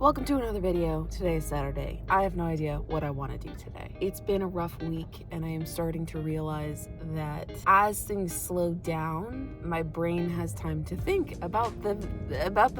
Welcome to another video. Today is Saturday. I have no idea what I want to do today. It's been a rough week and I am starting to realize that as things slow down, my brain has time to think about the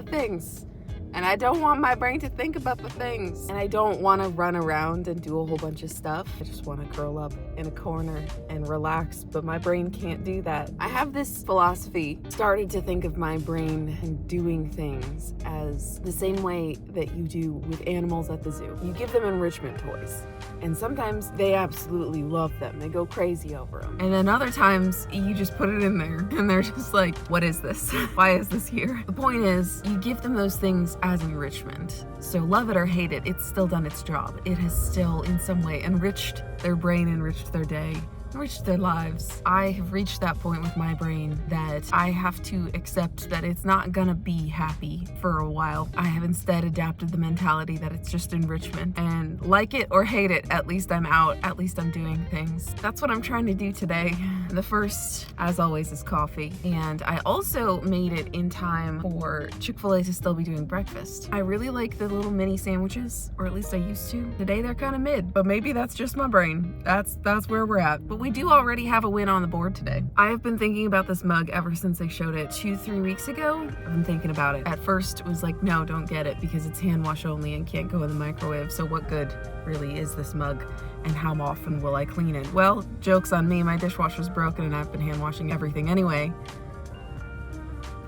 things. And I don't want my brain to think about the things. And I don't want to run around and do a whole bunch of stuff. I just want to curl up in a corner and relax, but my brain can't do that. I have this philosophy, started to think of my brain and doing things as the same way that you do with animals at the zoo. You give them enrichment toys. And sometimes they absolutely love them. They go crazy over them. And then other times you just put it in there and they're just like, what is this? Why is this here? The point is, you give them those things as enrichment. So love it or hate it, it's still done its job. It has still in some way enriched their brain, enriched their day, enriched their lives. I have reached that point with my brain that I have to accept that it's not gonna be happy for a while. I have instead adapted the mentality that it's just enrichment, and like it or hate it, at least I'm out, at least I'm doing things. That's what I'm trying to do today. The first, as always, is coffee, and I also made it in time for Chick-fil-A to still be doing breakfast. I really like the little mini sandwiches, or at least I used to. Today they're kind of mid, but maybe that's just my brain. That's where we're at. But we do already have a win on the board today. I have been thinking about this mug ever since I showed it 2-3 weeks ago. I've been thinking about it. At first it was like, no, don't get it because it's hand wash only and can't go in the microwave. So what good really is this mug? And how often will I clean it? Well, joke's on me, my dishwasher's broken and I've been hand washing everything anyway.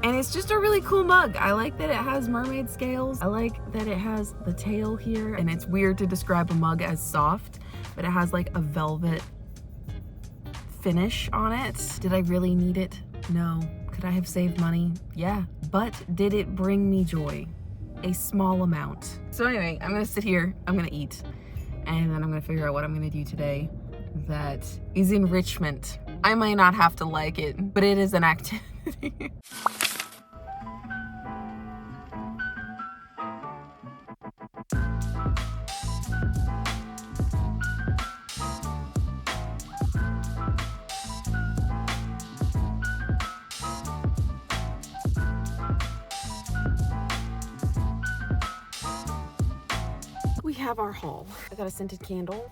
And it's just a really cool mug. I like that it has mermaid scales. I like that it has the tail here. And it's weird to describe a mug as soft, but it has like a velvet finish on it. Did I really need it? No. Could I have saved money? Yeah. But did it bring me joy? A small amount. So anyway, I'm gonna sit here, I'm gonna eat, and then I'm gonna figure out what I'm gonna do today that is enrichment. I might not have to like it, but it is an activity. We have our haul. I got a scented candle.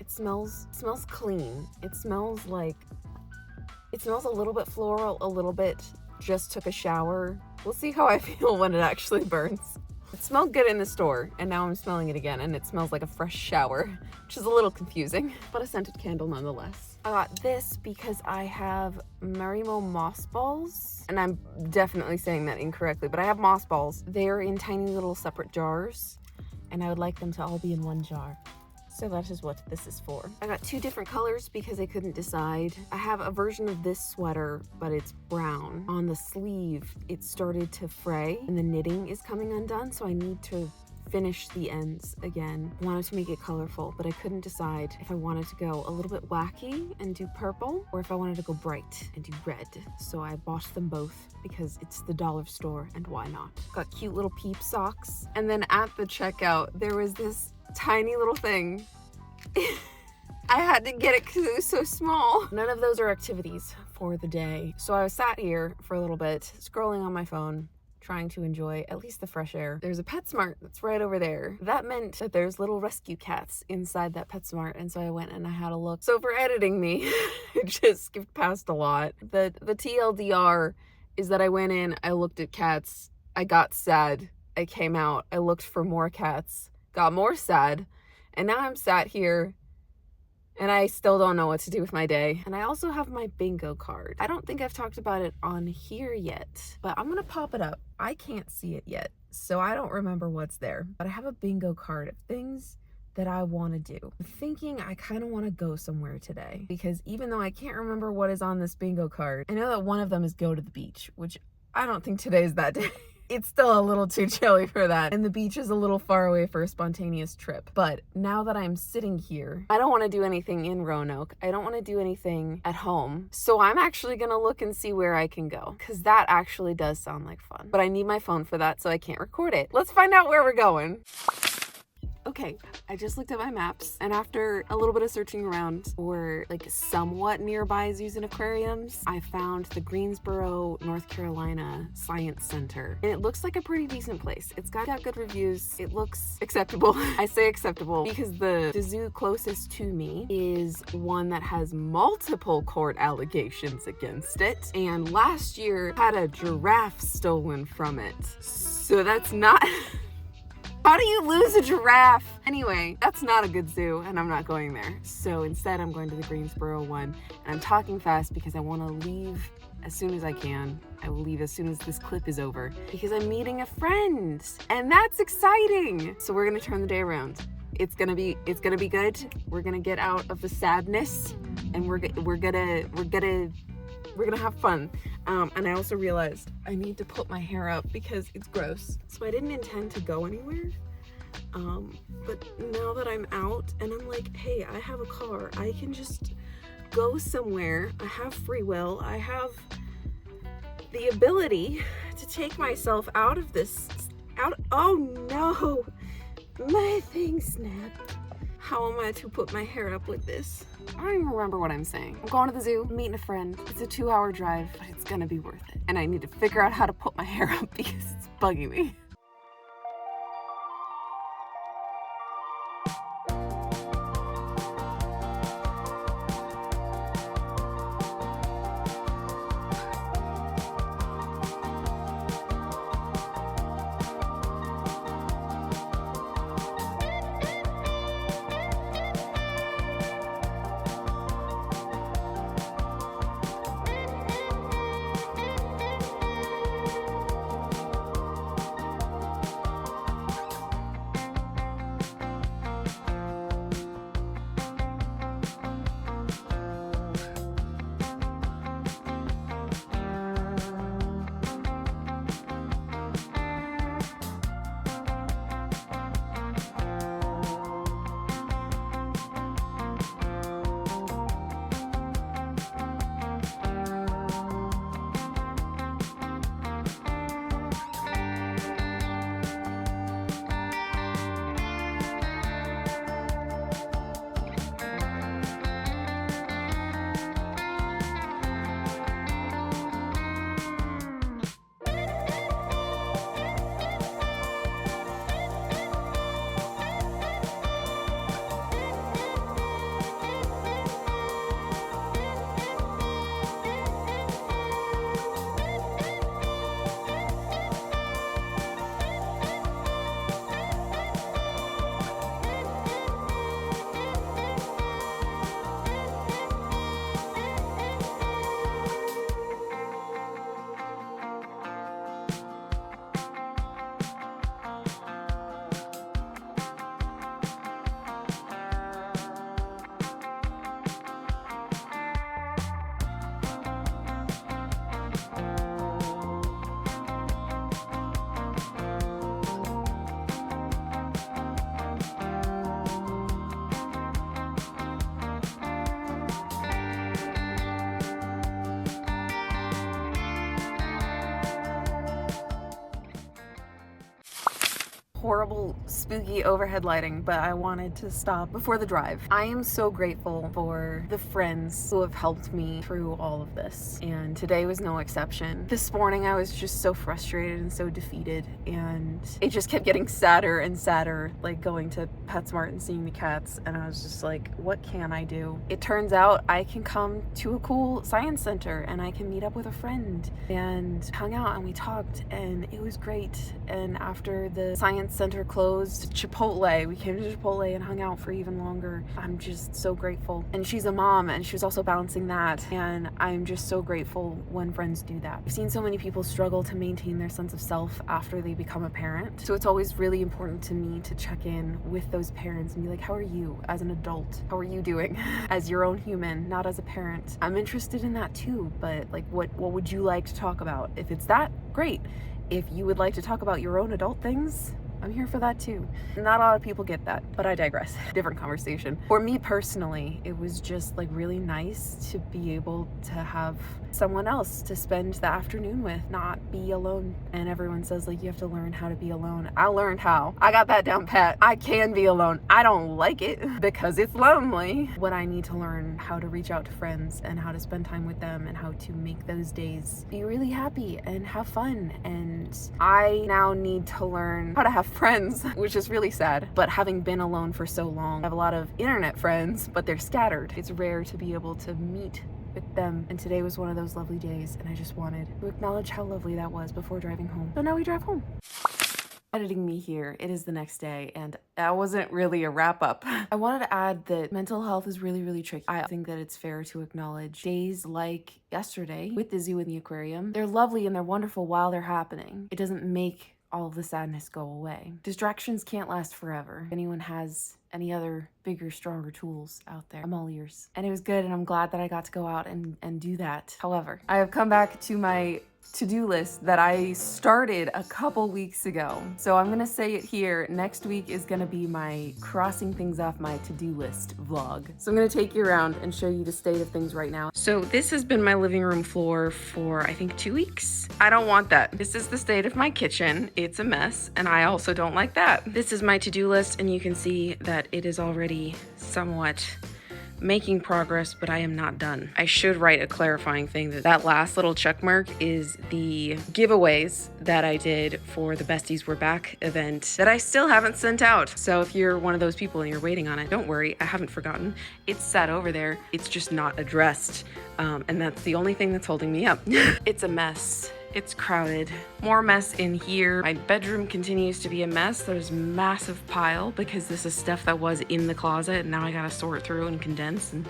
It smells clean. It smells a little bit floral, a little bit just took a shower. We'll see how I feel when it actually burns. It smelled good in the store, and now I'm smelling it again, and it smells like a fresh shower, which is a little confusing, but a scented candle nonetheless. I got this because I have Marimo mossballs, and I'm definitely saying that incorrectly, but I have mossballs. They're in tiny little separate jars, and I would like them to all be in one jar. So that is what this is for. I got 2 different colors because I couldn't decide. I have a version of this sweater, but it's brown. On the sleeve, it started to fray and the knitting is coming undone, so I need to finish the ends again. I wanted to make it colorful, but I couldn't decide if I wanted to go a little bit wacky and do purple or if I wanted to go bright and do red. So I bought them both because it's the dollar store and why not? Got cute little peep socks. And then at the checkout, there was this tiny little thing. I had to get it because it was so small. None of those are activities for the day. So I was sat here for a little bit, scrolling on my phone, trying to enjoy at least the fresh air. There's a PetSmart that's right over there. That meant that there's little rescue cats inside that PetSmart, and so I went and I had a look. So for editing me, I just skipped past a lot. The TLDR is that I went in, I looked at cats, I got sad, I came out, I looked for more cats, got more sad, and now I'm sat here and I still don't know what to do with my day. And I also have my bingo card. I don't think I've talked about it on here yet, but I'm gonna pop it up. I can't see it yet, so I don't remember what's there, but I have a bingo card of things that I want to do. I'm thinking I kind of want to go somewhere today because even though I can't remember what is on this bingo card, I know that one of them is go to the beach, which I don't think today is that day. It's still a little too chilly for that, and the beach is a little far away for a spontaneous trip. But now that I'm sitting here, I don't want to do anything in Roanoke. I don't want to do anything at home. So I'm actually gonna look and see where I can go, because that actually does sound like fun. But I need my phone for that, so I can't record it. Let's find out where we're going. Okay, I just looked at my maps, and after a little bit of searching around for like somewhat nearby zoos and aquariums, I found the Greensboro, North Carolina Science Center. And it looks like a pretty decent place. It's got good reviews. It looks acceptable. I say acceptable because the zoo closest to me is one that has multiple court allegations against it, and last year had a giraffe stolen from it. So that's not... How do you lose a giraffe? Anyway, that's not a good zoo, and I'm not going there. So instead, I'm going to the Greensboro one, and I'm talking fast because I want to leave as soon as I can. I will leave as soon as this clip is over because I'm meeting a friend, and that's exciting. So we're gonna turn the day around. It's gonna be good. We're gonna get out of the sadness, and we're gonna have fun. And I also realized I need to put my hair up because it's gross. So I didn't intend to go anywhere. But now that I'm out and I'm like, hey, I have a car. I can just go somewhere. I have free will. I have the ability to take myself out of this. Oh no, my thing snapped. How am I to put my hair up with this? I don't even remember what I'm saying. I'm going to the zoo, meeting a friend. It's a 2-hour drive, but it's gonna be worth it. And I need to figure out how to put my hair up because it's bugging me. Horrible, spooky overhead lighting, but I wanted to stop before the drive. I am so grateful for the friends who have helped me through all of this, and today was no exception. This morning I was just so frustrated and so defeated, and it just kept getting sadder and sadder, like going to PetSmart and seeing the cats, and I was just like, what can I do? It turns out I can come to a cool science center and I can meet up with a friend, and hung out and we talked, and it was great. And after the science center closed, Chipotle, we came to Chipotle and hung out for even longer. I'm just so grateful. And she's a mom, and she was also balancing that, and I'm just so grateful when friends do that. I've seen so many people struggle to maintain their sense of self after they become a parent, so it's always really important to me to check in with those parents and be like, how are you as an adult? How are you doing as your own human, not as a parent? I'm interested in that too, but like, what would you like to talk about? If it's that, great. If you would like to talk about your own adult things, I'm here for that too. Not a lot of people get that, but I digress. Different conversation. For me personally, it was just like really nice to be able to have someone else to spend the afternoon with, not be alone. And everyone says like you have to learn how to be alone. I learned how. I got that down pat. I can be alone. I don't like it because it's lonely. What I need to learn how to reach out to friends and how to spend time with them and how to make those days be really happy and have fun. And I now need to learn how to have friends, which is really sad. But having been alone for so long, I have a lot of internet friends, but they're scattered. It's rare to be able to meet with them, and today was one of those lovely days, and I just wanted to acknowledge how lovely that was before driving home. So now we drive home. Editing me here, it is the next day, and that wasn't really a wrap up. I wanted to add that mental health is really, really tricky. I think that it's fair to acknowledge days like yesterday with the zoo and the aquarium. They're lovely and they're wonderful while they're happening. It doesn't make all of the sadness go away. Distractions can't last forever. If anyone has any other bigger, stronger tools out there, I'm all ears. And it was good, and I'm glad that I got to go out and do that. However, I have come back to my to-do list that I started a couple weeks ago. So I'm gonna say it here. Next week is gonna be my crossing things off my to-do list vlog. So I'm gonna take you around and show you the state of things right now. So this has been my living room floor for I think 2 weeks. I don't want that. This is the state of my kitchen. It's a mess, and I also don't like that. This is my to-do list, and you can see that it is already somewhat making progress, but I am not done. I should write a clarifying thing that last little check mark is the giveaways that I did for the Besties We're Back event that I still haven't sent out. So if you're one of those people and you're waiting on it, don't worry, I haven't forgotten. It's sat over there. It's just not addressed. And that's the only thing that's holding me up. It's a mess. It's crowded. More mess in here. My bedroom continues to be a mess. There's massive pile because this is stuff that was in the closet, and now I gotta sort through and condense, and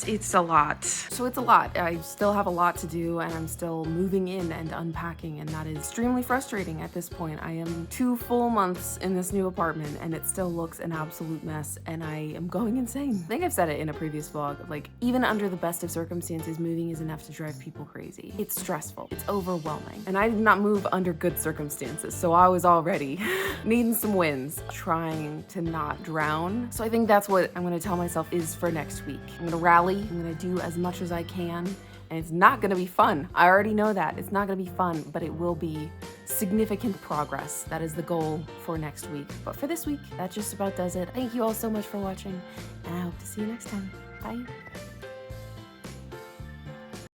it's a lot. So it's a lot. I still have a lot to do, and I'm still moving in and unpacking, and that is extremely frustrating at this point. I am 2 full months in this new apartment, and it still looks an absolute mess, and I am going insane. I think I've said it in a previous vlog, like, even under the best of circumstances, moving is enough to drive people crazy. It's stressful. It's overwhelming. And I did not move under good circumstances, so I was already needing some wins, trying to not drown. So I think that's what I'm gonna tell myself is for next week. I'm gonna rally. I'm gonna do as much as I can, and it's not gonna be fun. I already know that. It's not gonna be fun, but it will be significant progress. That is the goal for next week. But for this week, that just about does it. Thank you all so much for watching, and I hope to see you next time. Bye.